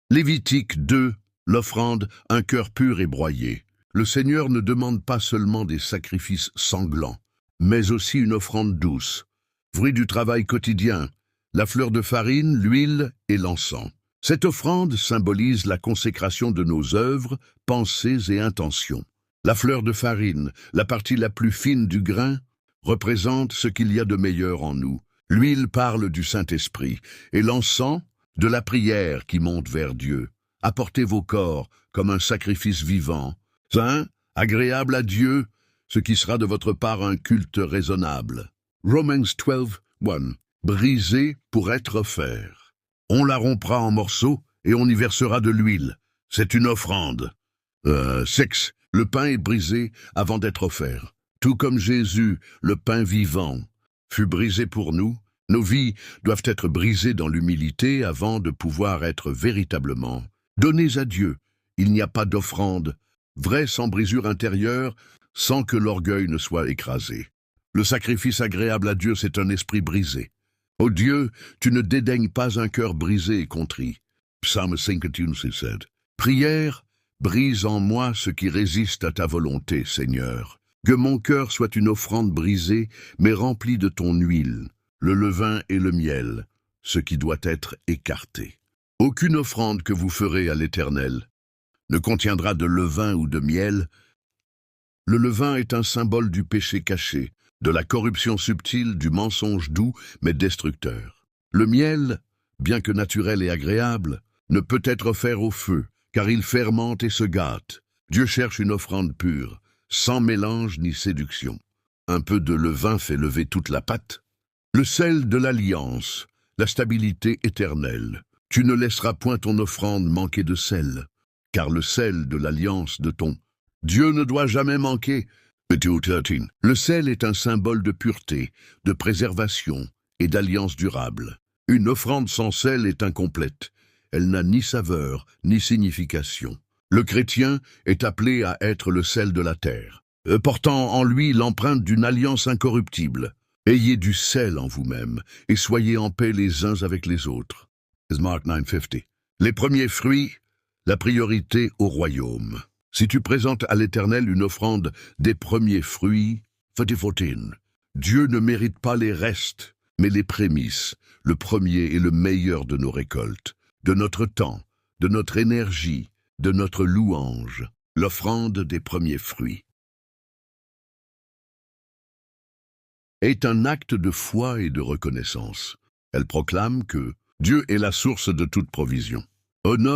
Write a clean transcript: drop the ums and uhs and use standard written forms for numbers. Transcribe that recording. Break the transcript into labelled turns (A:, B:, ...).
A: Lévitique 2, l'offrande, un cœur pur et broyé. Le Seigneur ne demande pas seulement des sacrifices sanglants, mais aussi une offrande douce, fruit du travail quotidien, la fleur de farine, l'huile et l'encens. Cette offrande symbolise la consécration de nos œuvres, pensées et intentions. La fleur de farine, la partie la plus fine du grain, représente ce qu'il y a de meilleur en nous. L'huile parle du Saint-Esprit, et l'encens, de la prière qui monte vers Dieu. Apportez vos corps comme un sacrifice vivant, saint, agréable à Dieu, ce qui sera de votre part un culte raisonnable. Romans 12, 1. Briser pour être offert. On la rompra en morceaux et on y versera de l'huile. C'est une offrande. 6. Le pain est brisé avant d'être offert. Tout comme Jésus, le pain vivant, fut brisé pour nous, nos vies doivent être brisées dans l'humilité avant de pouvoir être véritablement données à Dieu. Il n'y a pas d'offrande vraie sans brisure intérieure, sans que l'orgueil ne soit écrasé. Le sacrifice agréable à Dieu, c'est un esprit brisé. Ô Dieu, tu ne dédaignes pas un cœur brisé et contrit. Psalm 51:7. Prière, brise en moi ce qui résiste à ta volonté, Seigneur. Que mon cœur soit une offrande brisée, mais remplie de ton huile, le levain et le miel, ce qui doit être écarté. Aucune offrande que vous ferez à l'Éternel ne contiendra de levain ou de miel. Le levain est un symbole du péché caché, de la corruption subtile, du mensonge doux mais destructeur. Le miel, bien que naturel et agréable, ne peut être offert au feu, car il fermente et se gâte. Dieu cherche une offrande pure, sans mélange ni séduction. Un peu de levain fait lever toute la pâte. Le sel de l'alliance, la stabilité éternelle. Tu ne laisseras point ton offrande manquer de sel, car le sel de l'alliance de ton Dieu ne doit jamais manquer. Matthieu 13. Le sel est un symbole de pureté, de préservation et d'alliance durable. Une offrande sans sel est incomplète. Elle n'a ni saveur, ni signification. Le chrétien est appelé à être le sel de la terre, portant en lui l'empreinte d'une alliance incorruptible. Ayez du sel en vous-même et soyez en paix les uns avec les autres. Mark 9:50. Les premiers fruits, la priorité au royaume. Si tu présentes à l'Éternel une offrande des premiers fruits, 14, Dieu ne mérite pas les restes, mais les prémices, le premier et le meilleur de nos récoltes, de notre temps, de notre énergie, de notre louange, l'offrande des premiers fruits. Est un acte de foi et de reconnaissance. Elle proclame que Dieu est la source de toute provision. Honore